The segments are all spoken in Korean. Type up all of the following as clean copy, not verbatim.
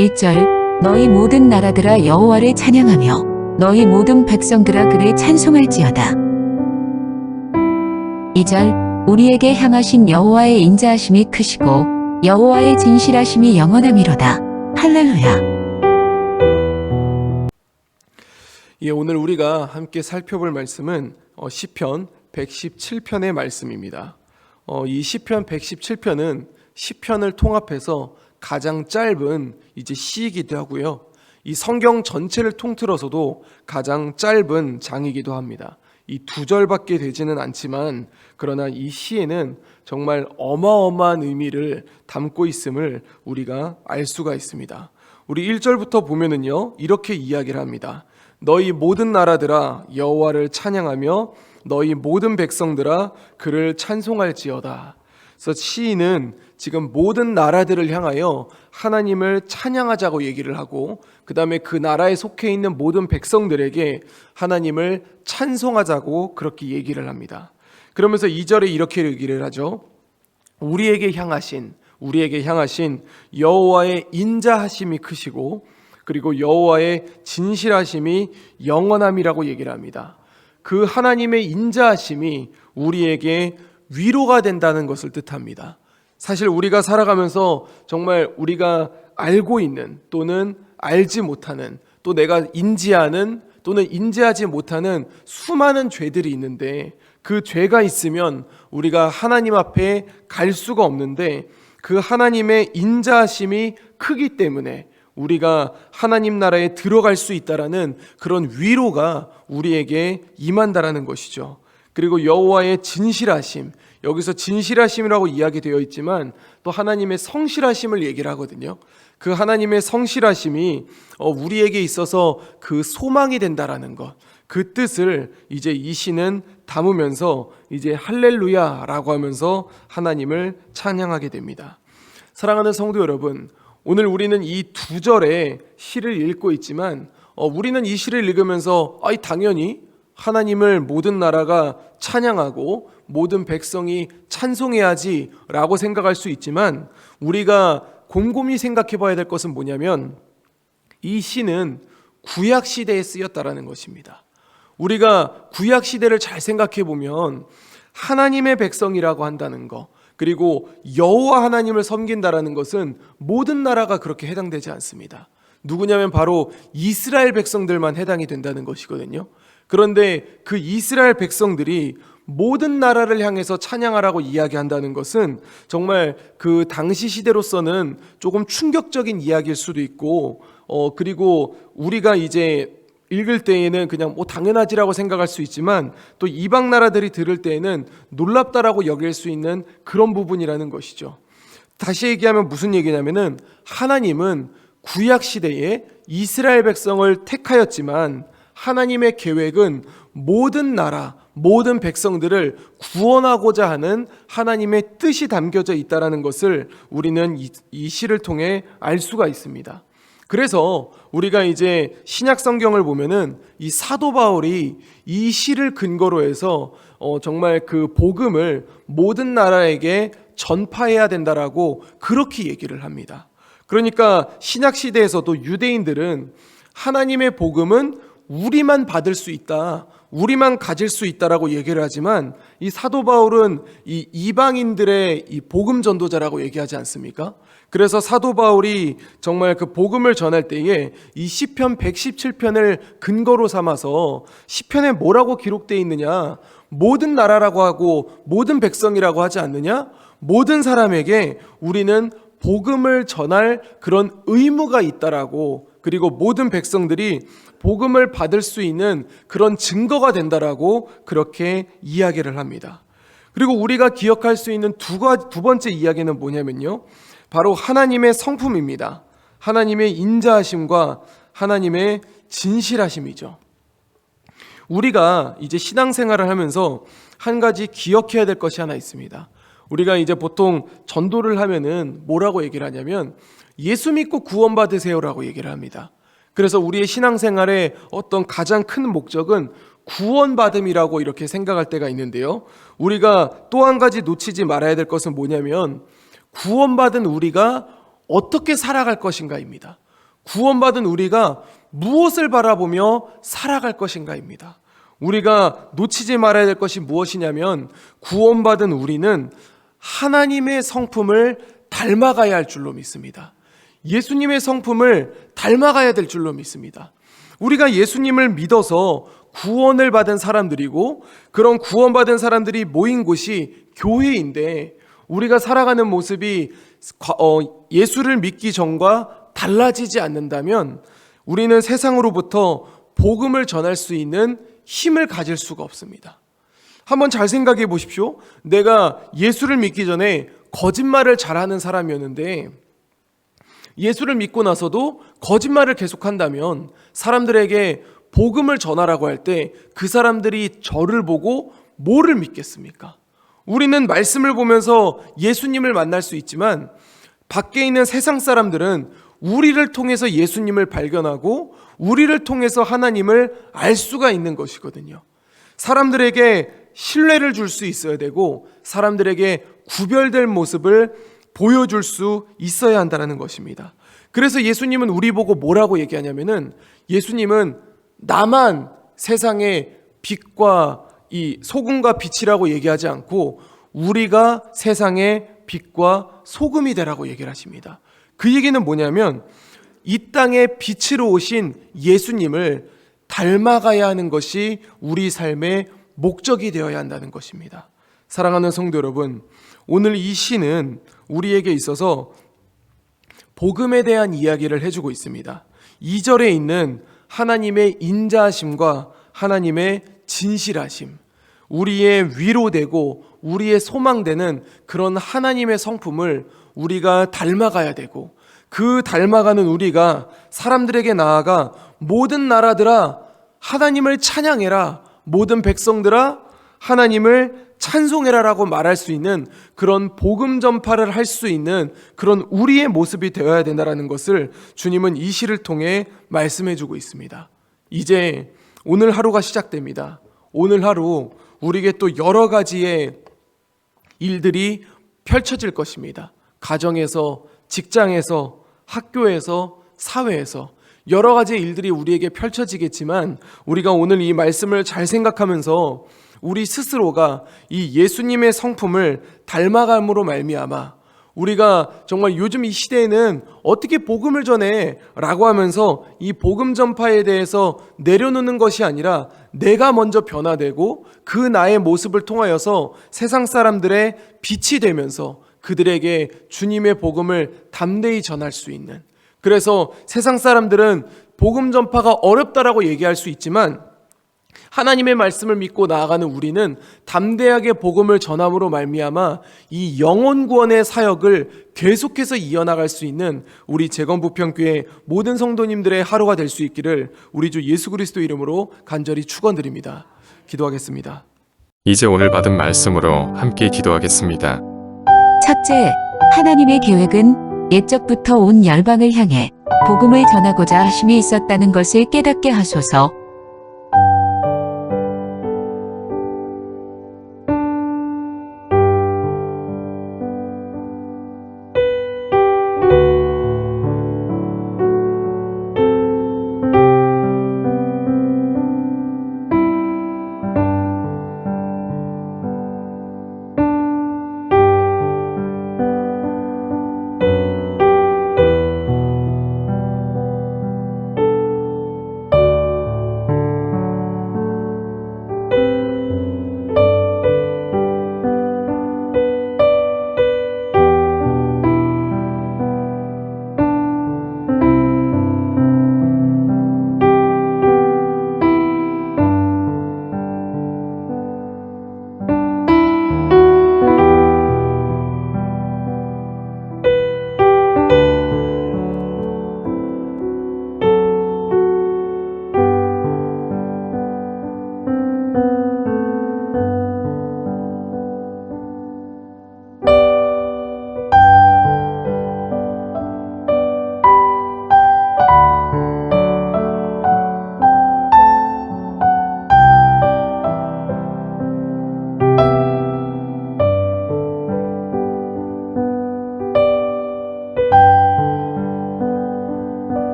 1절 너희 모든 나라들아 여호와를 찬양하며 너희 모든 백성들아 그를 찬송할지어다. 2절 우리에게 향하신 여호와의 인자하심이 크시고 여호와의 진실하심이 영원함이로다. 할렐루야. 오늘 우리가 함께 살펴볼 말씀은 시편 117편의 말씀입니다. 이 시편 117편은 시편을 통합해서 가장 짧은 시이기도 하고요. 이 성경 전체를 통틀어서도 가장 짧은 장이기도 합니다. 이 2절밖에 되지는 않지만 그러나 이 시에는 정말 어마어마한 의미를 담고 있음을 우리가 알 수가 있습니다. 우리 1절부터 보면은요, 이렇게 이야기를 합니다. 너희 모든 나라들아 여호와를 찬양하며 너희 모든 백성들아 그를 찬송할지어다. 그래서 시인은 지금 모든 나라들을 향하여 하나님을 찬양하자고 얘기를 하고, 그 다음에 그 나라에 속해 있는 모든 백성들에게 하나님을 찬송하자고 그렇게 얘기를 합니다. 그러면서 2절에 이렇게 얘기를 하죠. 우리에게 향하신 여호와의 인자하심이 크시고 그리고 여호와의 진실하심이 영원함이라고 얘기를 합니다. 그 하나님의 인자하심이 우리에게 위로가 된다는 것을 뜻합니다. 사실 우리가 살아가면서 정말 우리가 알고 있는 또는 알지 못하는 또 내가 인지하는 또는 인지하지 못하는 수많은 죄들이 있는데, 그 죄가 있으면 우리가 하나님 앞에 갈 수가 없는데 그 하나님의 인자하심이 크기 때문에 우리가 하나님 나라에 들어갈 수 있다라는 그런 위로가 우리에게 임한다라는 것이죠. 그리고 여호와의 진실하심, 여기서 진실하심이라고 이야기되어 있지만 또 하나님의 성실하심을 얘기를 하거든요. 그 하나님의 성실하심이 우리에게 있어서 그 소망이 된다라는 것, 그 뜻을 이제 이 시는 담으면서 이제 할렐루야라고 하면서 하나님을 찬양하게 됩니다. 사랑하는 성도 여러분, 오늘 우리는 이 2절의 시를 읽고 있지만 우리는 이 시를 읽으면서 당연히 하나님을 모든 나라가 찬양하고 모든 백성이 찬송해야지 라고 생각할 수 있지만, 우리가 곰곰이 생각해 봐야 될 것은 뭐냐면 이 시는 구약시대에 쓰였다라는 것입니다. 우리가 구약시대를 잘 생각해 보면 하나님의 백성이라고 한다는 것, 그리고 여호와 하나님을 섬긴다라는 것은 모든 나라가 그렇게 해당되지 않습니다. 누구냐면 바로 이스라엘 백성들만 해당이 된다는 것이거든요. 그런데 그 이스라엘 백성들이 모든 나라를 향해서 찬양하라고 이야기한다는 것은 정말 그 당시 시대로서는 조금 충격적인 이야기일 수도 있고, 그리고 우리가 이제 읽을 때에는 그냥 당연하지라고 생각할 수 있지만 또 이방 나라들이 들을 때에는 놀랍다라고 여길 수 있는 그런 부분이라는 것이죠. 다시 얘기하면 무슨 얘기냐면은 하나님은 구약 시대에 이스라엘 백성을 택하였지만 하나님의 계획은 모든 나라, 모든 백성들을 구원하고자 하는 하나님의 뜻이 담겨져 있다는 것을 우리는 이 시를 통해 알 수가 있습니다. 그래서 우리가 이제 신약 성경을 보면은 이 사도 바울이 이 시를 근거로 해서 정말 그 복음을 모든 나라에게 전파해야 된다라고 그렇게 얘기를 합니다. 그러니까 신약 시대에서도 유대인들은 하나님의 복음은 우리만 받을 수 있다, 우리만 가질 수 있다라고 얘기를 하지만 이 사도 바울은 이 이방인들의 이 복음 전도자라고 얘기하지 않습니까? 그래서 사도 바울이 정말 그 복음을 전할 때에 이 시편 117편을 근거로 삼아서 시편에 뭐라고 기록되어 있느냐, 모든 나라라고 하고 모든 백성이라고 하지 않느냐, 모든 사람에게 우리는 복음을 전할 그런 의무가 있다라고, 그리고 모든 백성들이 복음을 받을 수 있는 그런 증거가 된다라고 그렇게 이야기를 합니다. 그리고 우리가 기억할 수 있는 두 번째 이야기는 뭐냐면요, 바로 하나님의 성품입니다. 하나님의 인자하심과 하나님의 진실하심이죠. 우리가 이제 신앙생활을 하면서 한 가지 기억해야 될 것이 하나 있습니다. 우리가 이제 보통 전도를 하면은 뭐라고 얘기를 하냐면 예수 믿고 구원받으세요라고 얘기를 합니다. 그래서 우리의 신앙생활의 어떤 가장 큰 목적은 구원받음이라고 이렇게 생각할 때가 있는데요, 우리가 또 한 가지 놓치지 말아야 될 것은 뭐냐면 구원받은 우리가 어떻게 살아갈 것인가입니다. 구원받은 우리가 무엇을 바라보며 살아갈 것인가입니다. 우리가 놓치지 말아야 될 것이 무엇이냐면 구원받은 우리는 하나님의 성품을 닮아가야 할 줄로 믿습니다. 예수님의 성품을 닮아가야 될 줄로 믿습니다. 우리가 예수님을 믿어서 구원을 받은 사람들이고 그런 구원받은 사람들이 모인 곳이 교회인데 우리가 살아가는 모습이 예수를 믿기 전과 달라지지 않는다면 우리는 세상으로부터 복음을 전할 수 있는 힘을 가질 수가 없습니다. 한번 잘 생각해 보십시오. 내가 예수를 믿기 전에 거짓말을 잘하는 사람이었는데 예수를 믿고 나서도 거짓말을 계속한다면 사람들에게 복음을 전하라고 할 때 그 사람들이 저를 보고 뭐를 믿겠습니까? 우리는 말씀을 보면서 예수님을 만날 수 있지만 밖에 있는 세상 사람들은 우리를 통해서 예수님을 발견하고 우리를 통해서 하나님을 알 수가 있는 것이거든요. 사람들에게 신뢰를 줄 수 있어야 되고 사람들에게 구별될 모습을 보여줄 수 있어야 한다는 것입니다. 그래서 예수님은 우리 보고 뭐라고 얘기하냐면은 예수님은 나만 세상의 빛과 이 소금과 빛이라고 얘기하지 않고 우리가 세상의 빛과 소금이 되라고 얘기를 하십니다. 그 얘기는 뭐냐면 이 땅에 빛으로 오신 예수님을 닮아가야 하는 것이 우리 삶의 목적이 되어야 한다는 것입니다. 사랑하는 성도 여러분, 오늘 이 시는 우리에게 있어서 복음에 대한 이야기를 해주고 있습니다. 2절에 있는 하나님의 인자하심과 하나님의 진실하심, 우리의 위로되고 우리의 소망되는 그런 하나님의 성품을 우리가 닮아가야 되고 그 닮아가는 우리가 사람들에게 나아가 모든 나라들아 하나님을 찬양해라, 모든 백성들아 하나님을 찬송해라라고 말할 수 있는 그런 복음 전파를 할 수 있는 그런 우리의 모습이 되어야 된다는 것을 주님은 이 시를 통해 말씀해 주고 있습니다. 이제 오늘 하루가 시작됩니다. 오늘 하루 우리에게 또 여러 가지의 일들이 펼쳐질 것입니다. 가정에서, 직장에서, 학교에서, 사회에서 여러 가지의 일들이 우리에게 펼쳐지겠지만 우리가 오늘 이 말씀을 잘 생각하면서 우리 스스로가 이 예수님의 성품을 닮아감으로 말미암아 우리가 정말 요즘 이 시대에는 어떻게 복음을 전해? 라고 하면서 이 복음 전파에 대해서 내려놓는 것이 아니라 내가 먼저 변화되고 그 나의 모습을 통하여서 세상 사람들의 빛이 되면서 그들에게 주님의 복음을 담대히 전할 수 있는, 그래서 세상 사람들은 복음 전파가 어렵다라고 얘기할 수 있지만 하나님의 말씀을 믿고 나아가는 우리는 담대하게 복음을 전함으로 말미암아 이 영혼 구원의 사역을 계속해서 이어나갈 수 있는 우리 재건부평교회 모든 성도님들의 하루가 될 수 있기를 우리 주 예수 그리스도 이름으로 간절히 축원드립니다. 기도하겠습니다. 이제 오늘 받은 말씀으로 함께 기도하겠습니다. 첫째, 하나님의 계획은 옛적부터 온 열방을 향해 복음을 전하고자 하심이 있었다는 것을 깨닫게 하소서.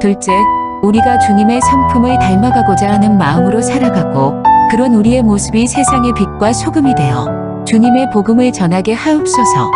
둘째, 우리가 주님의 성품을 닮아가고자 하는 마음으로 살아가고 그런 우리의 모습이 세상의 빛과 소금이 되어 주님의 복음을 전하게 하옵소서.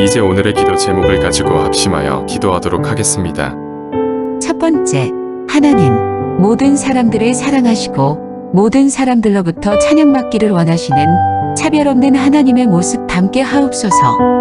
이제 오늘의 기도 제목을 가지고 합심하여 기도하도록 하겠습니다. 첫 번째, 하나님, 모든 사람들을 사랑하시고 모든 사람들로부터 찬양받기를 원하시는 차별 없는 하나님의 모습 담게 하옵소서.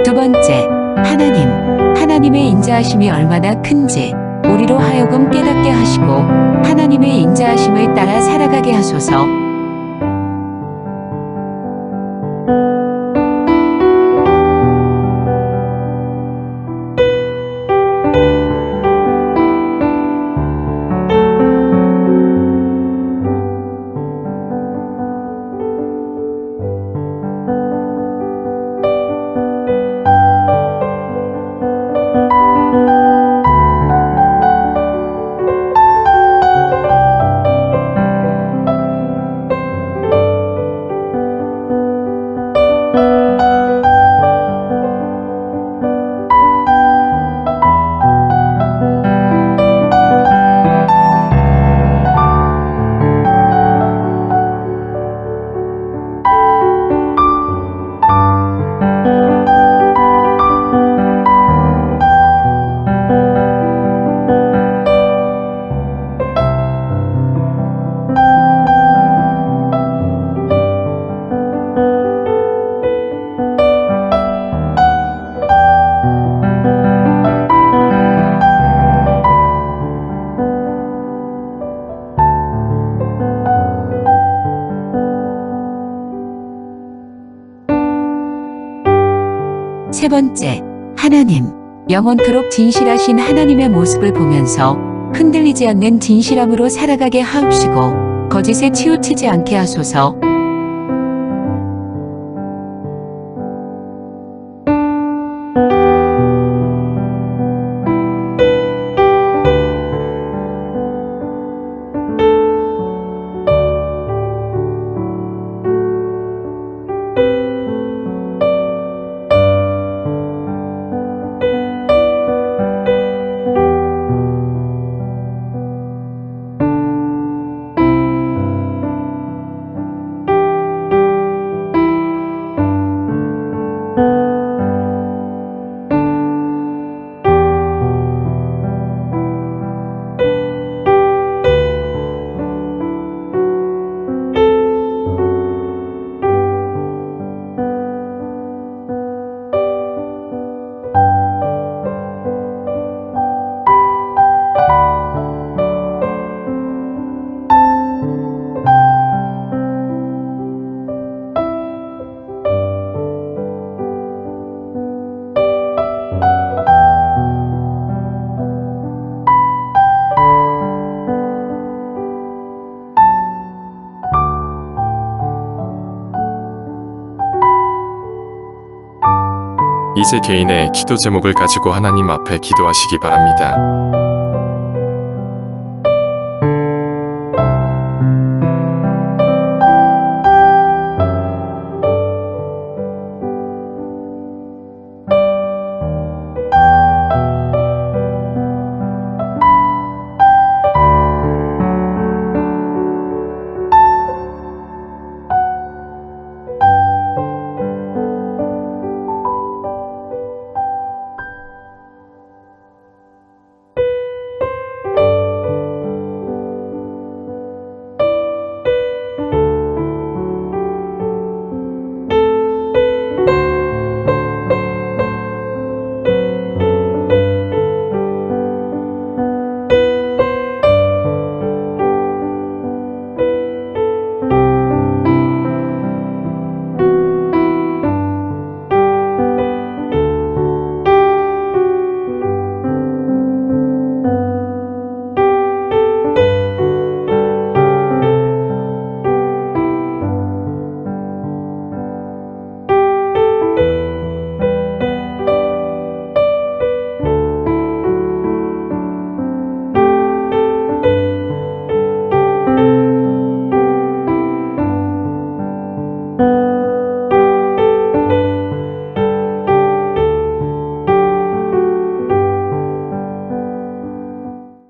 두 번째, 하나님, 하나님의 인자하심이 얼마나 큰지 우리로 하여금 깨닫게 하시고 하나님의 인자하심을 따라 살아가게 하소서. 세 번째, 하나님, 영원토록 진실하신 하나님의 모습을 보면서 흔들리지 않는 진실함으로 살아가게 하옵시고 거짓에 치우치지 않게 하소서. 이제 개인의 기도 제목을 가지고 하나님 앞에 기도하시기 바랍니다.